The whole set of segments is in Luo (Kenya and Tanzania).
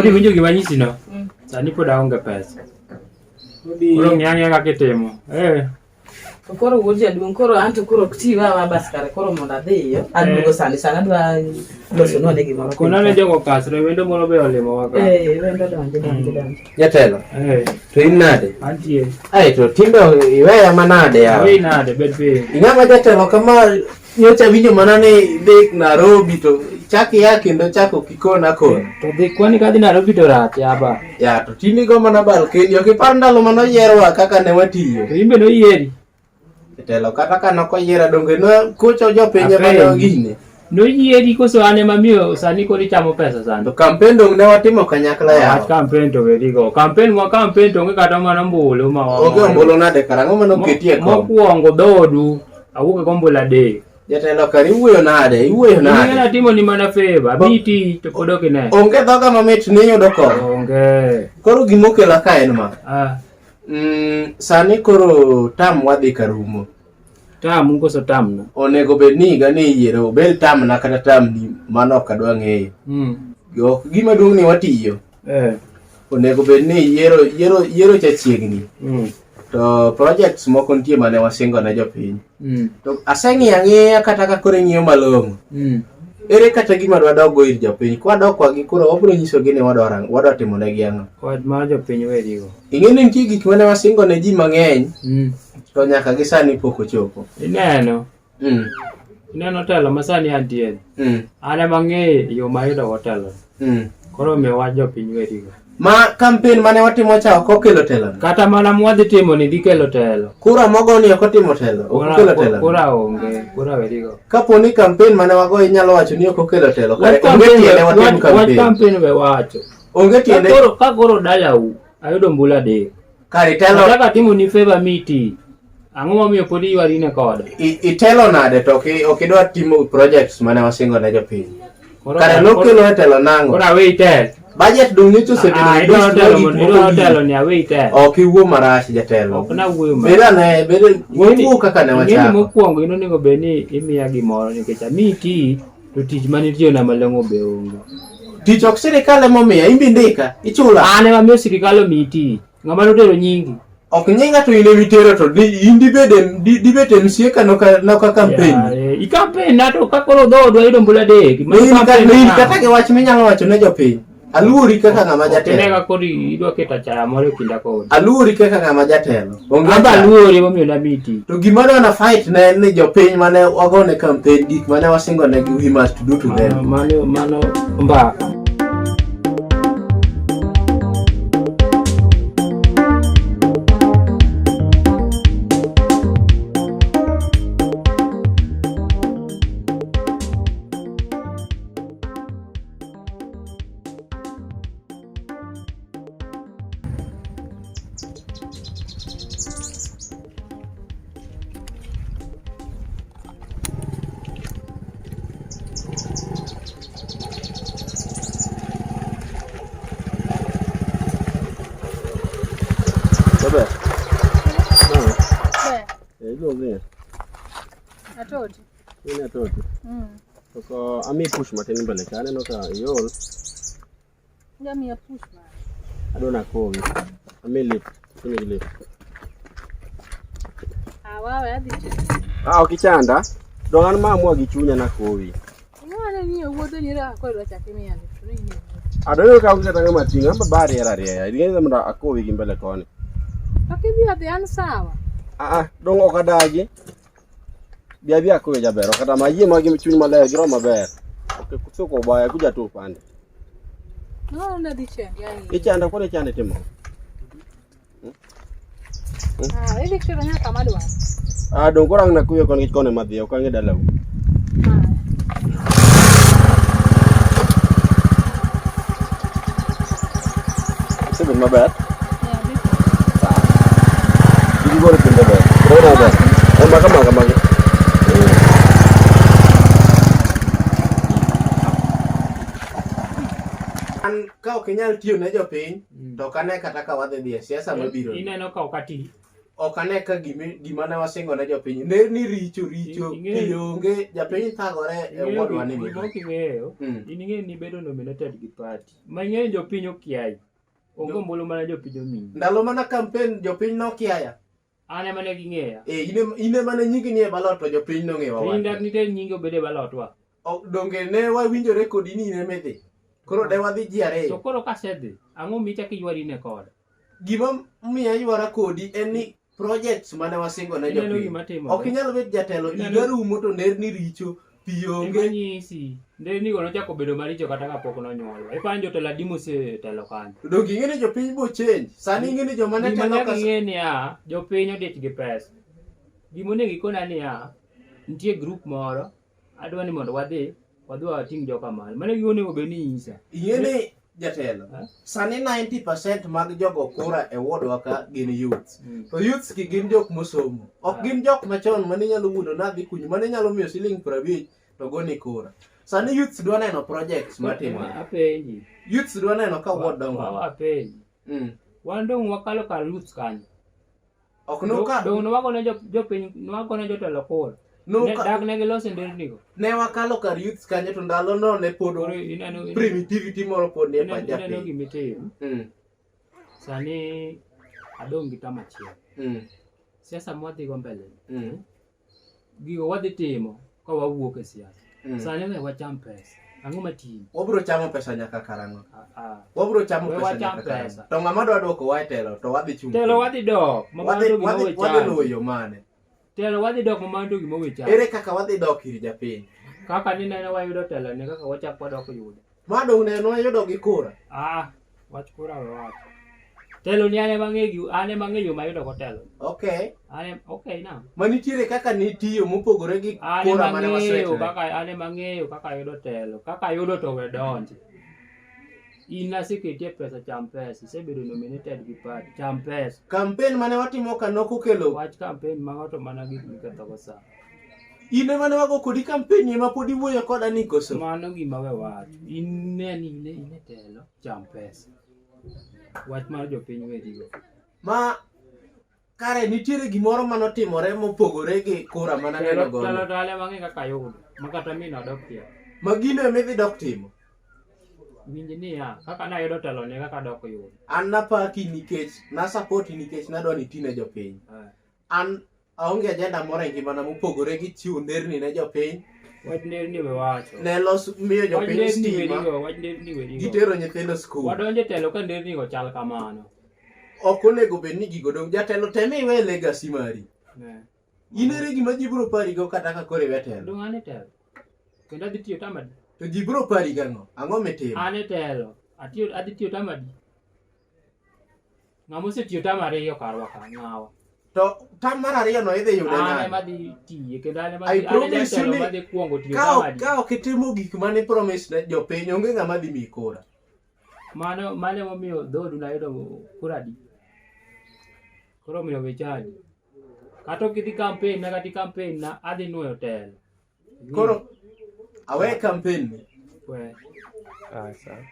Odi winjo gima nyisi no. Sani pod aonge pesa. Koro ng'ang'e kaka itimo. Koro wuoji aduong' koro anto koro tiwa bas kare koro mondo adhiyo. Aduogo sani adwa loso nwa ne gimoro. Kuna ne jogo kasre wendo moro be olimo waka. Wendo donje. Jatelo. To in nade? Antie. To timbe iweya manade ya. Iwe nade bet be. Ing'ama jatelo kama nyocha winjo mana ni dhi Nairobi to chaki ya kendo chako kikona kon. To dhi kwani kadhi Nairobi to rach yaba. Ya to tini go mana bal kendi ok par ndalo mano yierwa kaka ne watiyo. To imbe no yieri. Jatelo kata kana ko yiera donge no kocho jopinye mano gine. No yieri koso ane mamiyo sani kodi chamo pesa sani. To campaign dong ne watimo kanyakla ya. Campaign to wedigo. Campaign to ngi kata mana mbulu ma wa. Oge mbulu nade karango mano ketie ko. Mokuongo dhodu awuok gombula de. Jatelo kari wuoyo nade? Iwuoyo nade? Ng'ena timo ni mana favor. Biti to pod ok ine. Onge dhoga mamit ni yudo ko. Onge. Koro gimokela ka en ma. Sani koro tam wadhi karumo. Tam koso tam na. Onego bed ni ga ni yiero bel tam na kata tam ni mano kadwa ng'eyo. Yo gima duong' ni watiyo. Onego bed ni yiero cha chiegni. To projects moko nitie mane wasingo na jopiny. To aseng'iya kata ka kore ng'iyo malong'o. Ere kata gima dwadok ir jopiny. Kwa dok kwa gi koro wabiro nyiso gi ni wadwa timo ne gi ang'o. Kod mar jopiny wedigo. Ing'e ni nitie gik mane wasingo ne ji mang'eny. To nyaka gi sani pok ochopo. Ineno. Ineno telo masani antie. Ane mang'e yo mayudo hotelo. Koro me wach jopiny wedigo. Ma campaign mane watimo cha ok okelo telo. Kata mana mwadhi timo ni dhi kelo telo. Kura mogo ni ok otimo telo. Ok okelo telo. Kura onge. Kura wedigo. Kapo ni campaign mane wago inyalo wacho ni ok okelo telo. Onge tiende watim campaign. What campaign we wacho? Onge tiende. Kagoro dalau ayudo mbula de. Kari telo. Kaka timo ni favor miti. Ang'o momiyo podi iwarine koda? Itelo nade to ok idwa timo projects mane wasingo ne jopiny. Kare lokelo telo nango. Kora wait. Budget dong nyocho sedino. Idwa telo ni wait. Ok iwuo marach jatelo. Ok na wuoyo marach. Beda ne wuo kaka ne wachako. Ng'eni mokwongo inonego bed ni imiya gimoro nikech amiti to tich manitiyo na malong'o be onge. Tich ok sirikal emomiya imbi ndika ichula. Ane mamiyo sirikal omiyi tich. Ng'ama notero nyingi. Ok nyinga to ine vitero to indi bede msieka no ka campaign. I campaign na to kakoro dhodwa yudo mbula dek. Ni kata ke wach minyalo wacho ne jopiny. Aluori kaka ng'ama jatelo. Tenega kodi idwa keta chaya moro kinda kodi. Aluori kaka ng'ama jatelo. Amba aluori momiyo na miti. To gima na fight ne ni jopiny mane wagone campaign gik mane wasingo ne we must do to them. Mano mbaka. Atoti. Toko ami push matin mbele kane no ka yol. Ngami ya push ma. Adona kowi. Ami lip. Kini lip. Wawe adiche. Okichanda. Dongan mamwa gi chunya na kowi. Ngwana ni wuotho ni ra ko dwa chake mi ande. Adona ka ukita ngama tinga amba bari era ria. Ingeza mra akowi gi mbele kone. Akibi ade an sawa. Dong okadagi. Bia ko jabero kata mayie magi chuny maler giro maber. Ok kusoko baya kuja tu pande. No na diche yani. Ichanda kone chande timo. Ile kitu nya kama dwa. Dong korang na kuyo kon kone madhi ok ange dalau. Sebut maber. Ya, betul. Jadi gua pindah ber. Berapa ber? Makan. Kau kenyal tiyo ne jopiny to kane kata ka wadhi dhi siasa mabiro. Ineno ka okati. ok ane ka gima ne wasingo ne jopiny ner ni richo kionge japiny thagore e wuodwa ni ing'eyo ni bedo nominated gi party mang'eny jopiny okiayi onge ombulu mana jopiny omiyi ndalo mana campaign jopiny nokiaya ane mane ging'eya ine mane nyingi nie balot to jopiny nong'ewa wa indak nitie nyingi obede balot wa donge ne wawinjore kodi ni ne medhi koro de wadhi ji ariyo to koro kasedhi ang'o michaki ywari ne koda gima miya ywara kodi en ni projects mane wasingo ne jopiny ok inyal bet jatelo iga rumo to ner ni richo pionge nyisi ner ni gono chako bedo maricho kata kapok nonyuolwa ipan jotelo adi mosetelo kanyo donge ing'e ni jopiny bo change sani ing'e ni joma ne telo ing'e ni jopiny odich gi pesa gimonego ikona ni nitie group moro adwa ni mondo wadhi wating joka malo mane gionego bed ni isa ing'e ni jatelo sani 90% mag jogo kura e wodwa ka gin youths to youths ki gin jok mosomo ok gin jok machon mane nyalo wuondo nadhi kunyo mane nyalo miyo siling 50 to goni kura sani youths dwa neno projects matimore apenji youths dwa neno ka wod dongo apenji wan dong wakalo kar youths kanyo ok no ka dong wago ne jopiny wago ne jotelo kura dak ne giloso ndernigo ne wakalo kar youths kanyo to ndalo no ne pod primitivity moro pod ne pa japiny ineno gimitim sani adong gi tama chieng siasa mwadhigo mbele gigo wadhi timo ka wawuok e siasa sani we wacham pesa ang'o matini wabro chamo pesa nyaka karang'o wabro chamo pesa nyaka karang'o to ng'ama dwa dwoko wa telo to wadhi chung telo wadhi dok wadhi loyo mane telo wadhi dok mamando gima wecha ere kaka wadhi dok ir japiny kaka ni nene wayudo telo ne kaka wachak wadok yudo madong ne wayudo gi kura wach kura we wach telo ni ane mang'eyo mayudo go telo okay na manitiere kaka nitiyo mopogore gi kura mane wasetre ane mang'eyo kaka yudo telo kaka yudo to we donje in naseketie pesa cham pesa isebedo nominated gi party cham pesa campaign mane watimo ka nokokelo wach campaign mang'ato mana gik mikethogo sa ine mane wago kodi campaign ema pod iwuoyo koda ni koso mano gima we wach ine telo cham pesa wach mar jopiny wedigo ma kare nitiere gimoro manotimore mopogore gi kura mana neno gono telo tale mang'e kaka yudo makata min odok pia magino emidhi dok timo winj ni kaka nayudo telo ne kaka dok yudo an napaki nikech nasapoti nikech nadwa ni tine jopiny an aonge ajenda moro e ngimana mopogore gi chiwo nderni ne jopiny wach nderni we wacho ne miyo jopiny stima gitero nyithindo skul wadonje telo ka nderni go chal kamano ok onego bed ni gigo dong jatelo teme iwe legacy mari in ere gima ji biro parigo kata ka koro iwe telo dong ane telo kendo adhi tiyo tamadi to ji biro pari gang'o ang'o mitimo ane telo adhi tiyo tamadi ng'ama osetiyo tam ariyo karwa ka ng'awa to tam mar ariyo no idhi yude ane madhi tiye kendo ane madhi kuongo tiyo tamadi ka ok itimo gik mane promise ne jopiny onge ng'ama dhi miyi kura mane momiyo dhodu nayudo kura di koro omiyo wechadi kata ok idhi campaign na adhi nuoyo telo koro awe campaign ni we sawa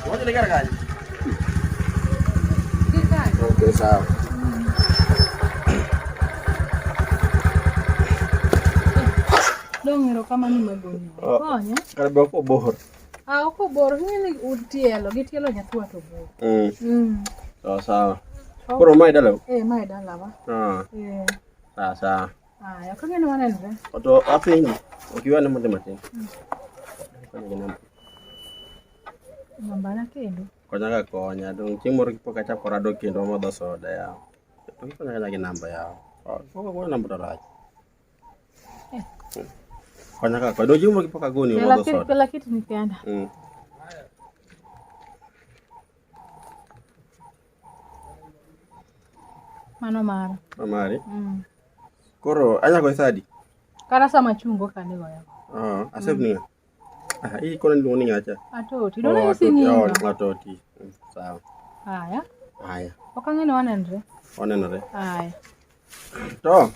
Wote negara kaje? Okay, sawa. Dong ero kama ni maduong'. Konyo. Karibu uko bor. Uko bor ng'eni utielo, gitielo nyatwa to bor. Sawa. Koro mai dalaw? Mai dalawa. Sawa. Ya kang'eni wanenre. To apenji, ukiwa na mande matin. Nambana kendo. Konya ka konya, dong chieng' moro kipo kacha korado kendo modho soda yaw. To konya ka gi namba yaw. Ko namba to rach. Konya ka ko do chieng' moro kipo ka goni modho soda. Kila kitu nikenda. Mano mara. Mari. Koro anya ko sadi. Kara sama chungo kane goya. Asebni. Hii kono ndio ni acha. Atoti. Dona yusini. Atoti. Sawa. Haya. Okang'eni wanenre. Wanenre. Haya. To.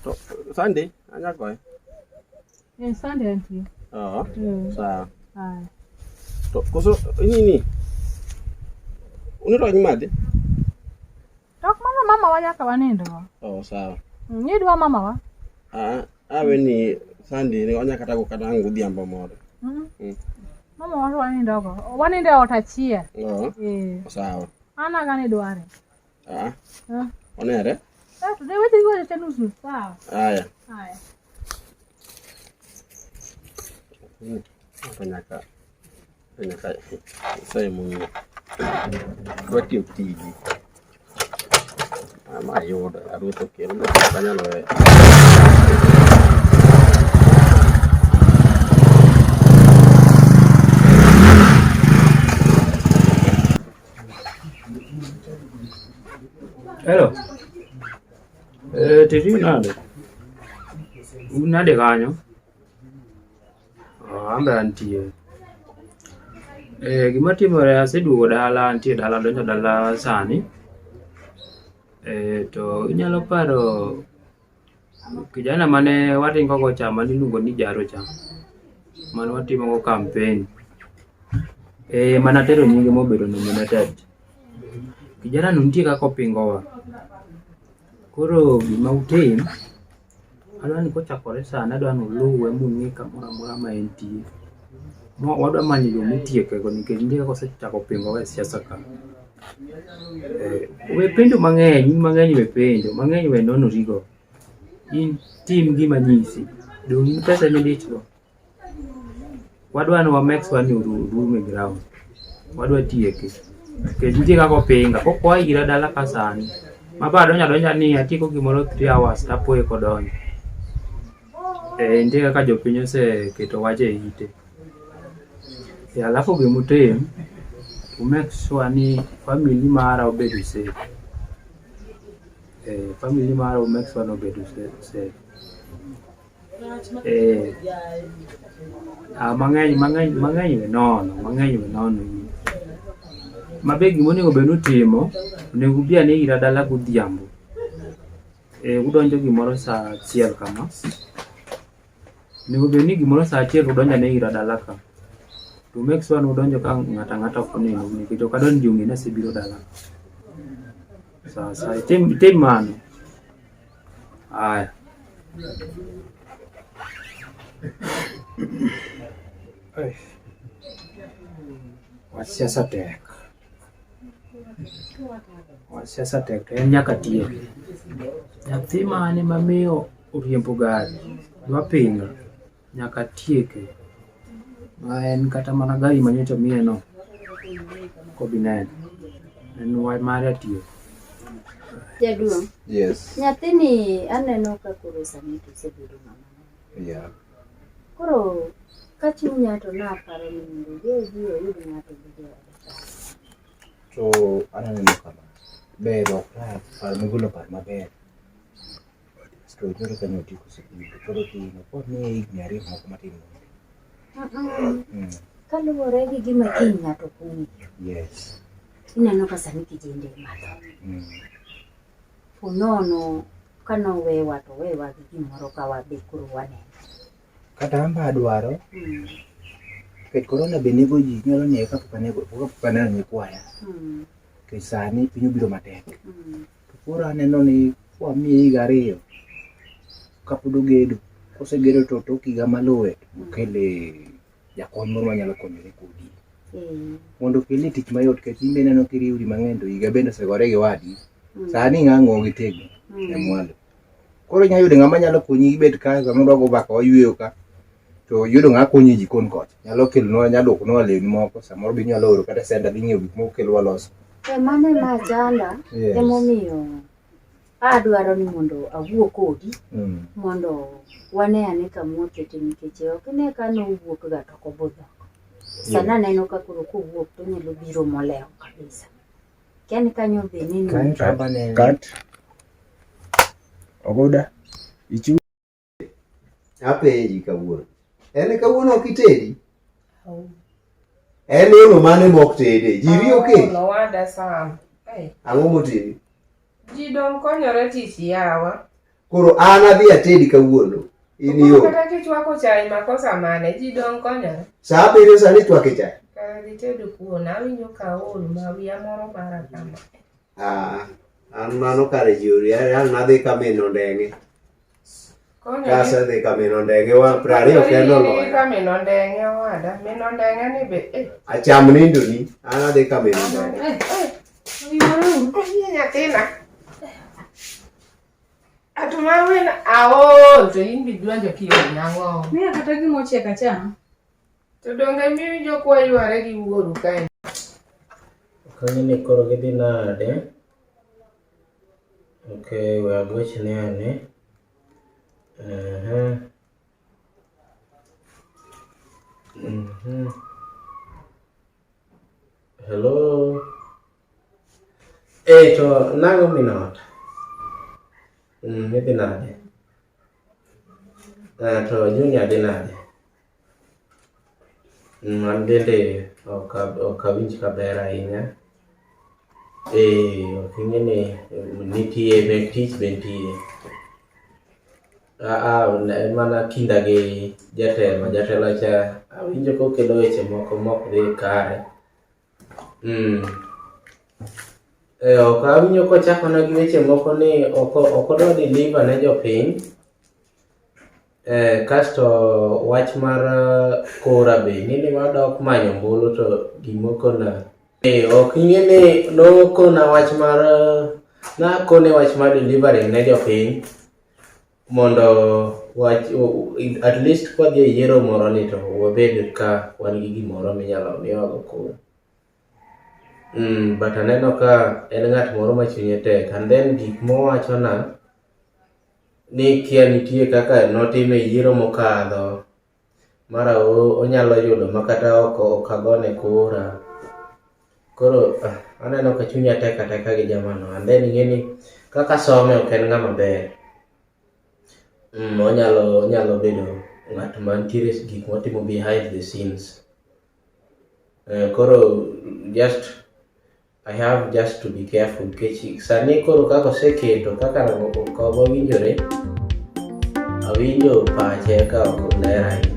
To Sunday anya ko. Sunday anti. Sawa. Haya. To koso nini? Unito nyimade? Tok mano mama wa nyaka wanindo. Oh, sawa. Nidwa mama wa? Awe ni sandi ni onya kata kukata ngudhiambo moro. Mama wa wanindo go. Waninde ot achiel. Sawa. Ana gani dware? Onere? To de weche go te nusu sawa. Aya. Nyaka sai mun wati tiji. Ama yudo aruto kero kanyalo Hello. Tiri nade? Unade kanyo? Ambe antie. Gima timore aseduogo dala, antie dala donjo dala sani. To inyalo paro kijana mane watingo go chama niluongo ni Jaro cha. Mane watimo go campaign. Mana tero nyinge mobedo nominated. Kijana no nitie kaka opingowa. Koro gima utim adwa ni kochakore sana adwa ni uluwe mung'e kamoro amora ma entie. Wadwa manyo yo mitieke go nikech nitie kaka osechako pingowa e siasa ka. We penjo mang'eny we penjo, mang'eny we nonori go. In tim gima nyisi. Dong in pesa midichgo. Wadwa ni wa make sure ni urume ground. Wadwa tieke. Nikech nitie kaka opinga. Kokwa ira dala ka sani. Mabado donja ni atieko gimoro 3 hours tapoe kodonjo. Nitie kaka jopiny oseketo wach e ite. Alafu gimutim make sure ni family mara obedo safe. Family mara make sure no obedo safe. Mang'eny we nono. Mabe gimonego bed nutimo, onego bia ni ira dala godhiambo. Udonjo gimoro saa 1 kama. Onego bed ni gimoro saa 1 udonjo ne ira dala ka. To make sure no udonjo ka ng'ata ok oneno nikech ok adon jong'e na sebiro dala. Sasa tim mano. Aya. Wasiasa tek. Wasiasa tek en nyaka tiek. Nyathi mane mamiyo oriembo gari dwa pinga nyaka tieke. En kata mana gari manyocha miye no kobinen. En wai mare tiek. Jaduong. Yes. Nyathini aneno ka koro sani to sebedo mama. Yeah. Koro ka chunya to naparo ni mondo oyud ng'ato bende. To aneno kama bero par migulo par maber. To nyoro kanyo tiko sebedo koro tino pod ni ignari moko matin. Kaluwore gi gima kiny ng'ato kuong'eyo. Yes. Ineno ka sani kijende matho. Unono kanowewa to wewa gi gimoro ka wadhi koro waneno. Kata amba adwaro. Ket korona be nego ji nyalo ne kapok aneno nyikwaya. Ke sani piny obiro matek. Koro aneno ni wamiye 2 higa kapod ogedo. Kosegedo to tok higa maluwe okele jakony moro manyalo konyore kodi. Mondo kele tich mayot kech imbe neno kiriuri mang'eny to higa bende osegore gi wadi. Sani ng'ang'o gitego e mwalo. Koro inya yudo ng'ama nyalo konyi ibet ka samoro go baka oyweyo ka. To yudo ng'a konyi jikon koch. Nyalo kelonwa nyaduoknwa lewni moko samoro bi nyalo oro kata senda dhi ng'iewo gik moko kelwa loso. Mane ma janda emomiyo adwaro ni mondo awuo kodi mondo wane ane kamokete nikech ok ne ka nowuok ga to kobudho. Sana neno ka koro kowuok to nyalo biro molewo kabisa. Kiani kanyo be nini kat ogoda ichu apenji kawuono en kawuono ok itedi en ono mane mok tede ji riyo ke no wada sam ang'o motedi ji dong konyore tich yawa koro an adhi atedi kawuono in yo kata kichwako chai makosa mane ji dong konyore sa abiriyo sani chwake chai Kare ditedo kuon, awinjo ka ol ma wiya moro mara kama. An mano kare juri, an nadhi ka mino ndenge. Kasa dhi ka mino ndenge wa Ariyo kendo loya. Ka mino ndenge wada, mino ndenge ni be Acham nindo ni, an adhi ka mino ndenge. Nyathina. Atuma wena aol to in bi dwanjo kiyo nyango. Mia kata gimo chiek acham. To donge miwinjo kwa yware gi wuoru kae. Kangini koro gidhi nade? Okay, we are going ane. Hello. To nango minot. Gidhi nade? To Junior dhi nade? An bende okawinj kaber ahinya. Oking'eni nitie mek tich be nitie. Mana kinda gi jatelo cha awinjo kokelo weche moko mok dhi kare. Ok awinjo kochakona gi weche moko ni okodwa deliver ne jopiny. Kasto wach mar kora be nini wadok manyo mbulu to gimoko na ok ing'eni nokona wach mar nakone wach mar delivery ne jopiny mondo wach at least kwa dhi yiero moro ni to wabed ka wan gi gimoro minyalo miyogo koro. But aneno ka en ng'at moro machunye tek, and then gik mowachona ni kia nitie kaka notime yiero mokadho mara onyalo yudo makata ok agone kura. Koro aneno ka chunya tek gi jamano, and then ing'eni kaka some ok en ng'ama ber. Onyalo bedo ng'at mantiere gik motimo behind the scenes. Koro I have just to be careful nikech sani koro kaka oseketo kaka kowinjore awinjo pache ka ok ler ahinya.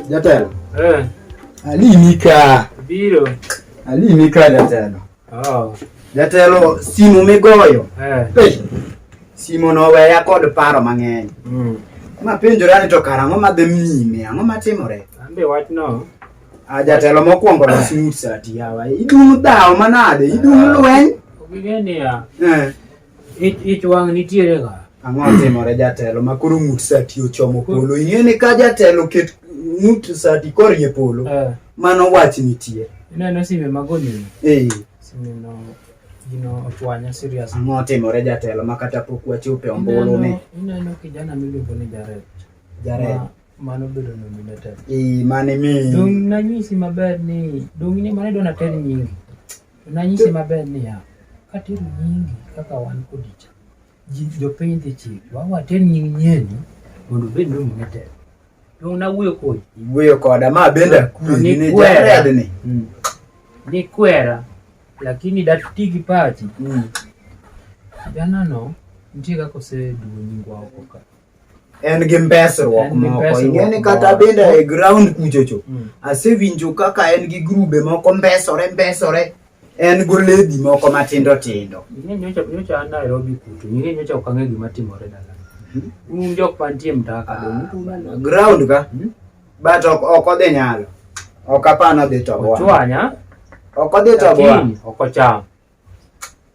Jatelo. Biro. Alimika jatelo. Jatelo simu migoyo. Simu no weya kod paro mang'eny. Ma penjora ni to karang'o madhi nyime, ang'o matimore? Ambe wach no. Jatelo mokwongo no smooth sati yawa. Idung' dhawo manade, idung' lweny. Okigeni ya. Ich wang' nitiere ka. Ang'o timore jatelo makoro ng'ut sati ochomo polo. Ing'eni ka jatelo ket ng'ut sati korie polo. Mano wach nitie. Ineno sime magoni. Sime no gino otwanya serious. Ang'o timore jatelo makata pok wachope ombulu ni. Ineno kijana miluongo ni Jared. Mano bedo nominated. Mane mi. Dong nanyisi maber ni dong ni mane dona ter nyingi. Nanyisi maber ni ya. Katiru nyingi kaka wan kodicha. Jopiny dhi chik. Wawa ter nyingi nyeni mondo bed nominated. Dong na wuyo kodi. Wuyo koda ma benda kuri ni Jared ni. Ni kwera. Lakini datutigi pachi. Jana no nitie kako se duo nyingwa okoka. En gi mbesruok moko. Ing'eni kata benda e ground kuchocho. Asewinjo kaka en gi grube moko mbesore. En goledi moko matindo tindo. Ing'eni nyocha an Nairobi kuto. Ing'eni nyocha okang'e gima timore dala. Jok pantie mtaka. Ground ka? But ok odhi nyalo. Okapana dhi to bwana. Ochwanya. Okodhi to bwana. Okocham.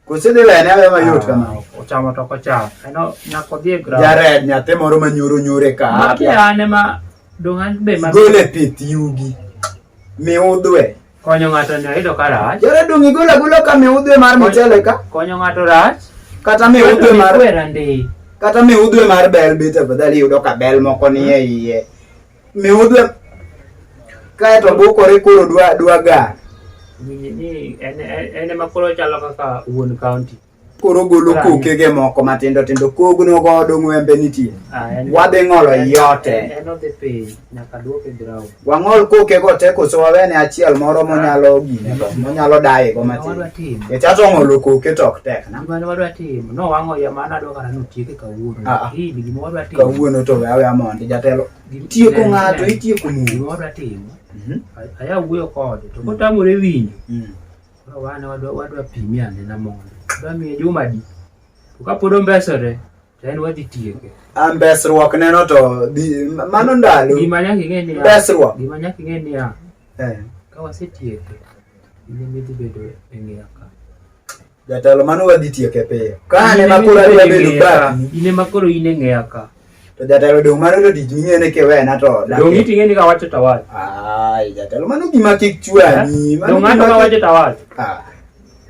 Kusidhi lene awe mayot kama. Ochamo to okocham. Eno nyako dhi e ground. Jared nyathi moro manyoro ka. Makiane ma dongan be ma gole pith yugi. Miudhwe. Konyo ng'ato ne ayudo ka rach. Jared dong igola ka miudhwe mar mchele ka. Konyo ng'ato rach. Kata miudhwe mar werandi. Kata miudhwe mar bel bite badali yudo ka bel moko ni e iye. Miudhwe kae to bukore koro dwa gar. Ni ene makoro chalo kaka wuon county. Koro golo kokege moko matindo kogno godo ng'wembe nitie. Wadhi ng'olo yote. Eno dhi piny nyaka duok e ground. Wang'ol kokego te koso wawene achiel moro monyalo gine go monyalo daye go matin. Chato ng'olo koke tok tek na. Gimana wadwa timo? No wang'o ya mana dwa kana notieke kawuono. Hili gima wadwa timo. Kawuono to wewe amondi jatelo. Tieko ng'ato itieko mu. Gima wadwa timo. Aya wuoyo kode to kotamore winjo. Wane wadwa pimi ane na mondo. Dwa miye juma di. To kapod ombesore to en wadhi tieke. Ambesruok neno to mano ndalo. Gima nyaka ing'e ni besruok. Gima nyaka ing'e ni ka wasetieke ine dhi bedo e ng'eya ka. Jatelo mano wadhi tieke piyo. Kane makoro adwa bedo ba. Ine makoro ine ng'eya ka. To jatelo dong mano to tich ming'ene kiwena to. Dong iting'e ni ka wacho tawal. Ai jatelo mano gima kik chwani. Dong ng'ato ka wacho tawal.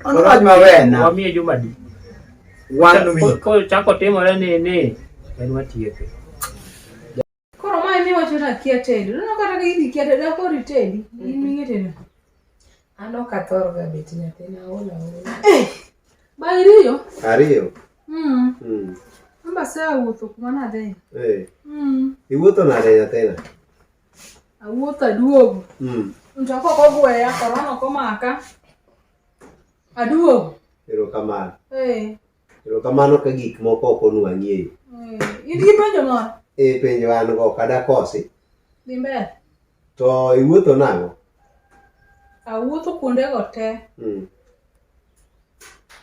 Ano wach mawena. Wamiye juma di. One week. Ko chako timore ni en watieke. Koro mai mi wacho na kia tedo. No kata gidi kia tedo ko ritedi. Ming'e tedo. Ano kathor ga bet nyathina ola. Ba Ariyo? Ariyo. Amba saa wuotho kuma nadhi. Iwuotho nade nyathina? Awuotho aduogo. Mtoko kogweya korona komaka. Aduogo. Erokamano. Erokamano ka gik moko ok onwang'ie. In gi penjo moro? Penjo an go kada kosi. Dhi mbele. To iwuotho nang'o? Awuotho kuonde go te.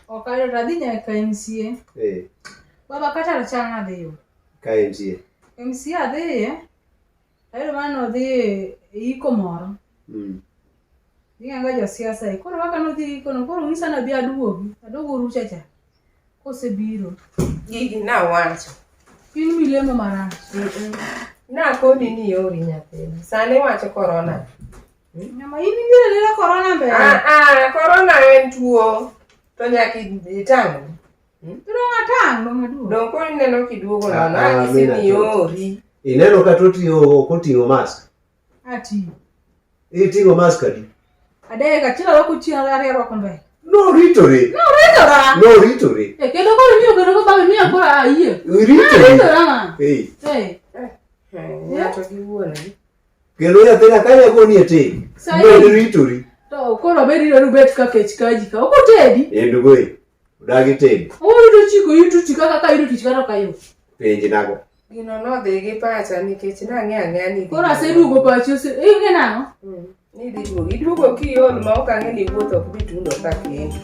Ok ayudo adhi nyaka MCA. Baba kata rachang adhiyo. Ka MCA? MCA adhiye. Ayudo mana nodhi iko moro. Ng'anga josiasa e. Koro kaka nodhi iko no koro ng'isa na bi aduogi. Aduogo ruchacha. Kosebiro. Gigi na wacho. In milemo marach. Na koni ni yori nyathina. Sane wacho corona. Nyama in ing'e corona mbele. Corona en tuo. To nyaka itang'. Dong atang' dong aduogo. Dong koni neno kiduogo na ng'isi ni yori. Ineno ka oting'o mask? Ati. Iting'o mask adi? Adeka chila wako chia ariyo rwako mbele. No ritore. Kendo koro miyo kendo ko bawe miyo koro ayie. Ritore. Ng'ato gi wuone. Kendo nyathina ka nyagoni e tedi. Bed ritori. To koro bedi rubet ka kech kaji ka. Oko tedi. Endugoe. Udagi tedi. Oro chiko yutu chika kaka yutu chika to kayo. Penji nago. Gino nodhi gi pacha nikech nang'e ni. Koro aseduogo pacho ing'e nang'o? Ni iduogo kiol ma ok ang'e ni wuoth ok bi tundo ka kendo.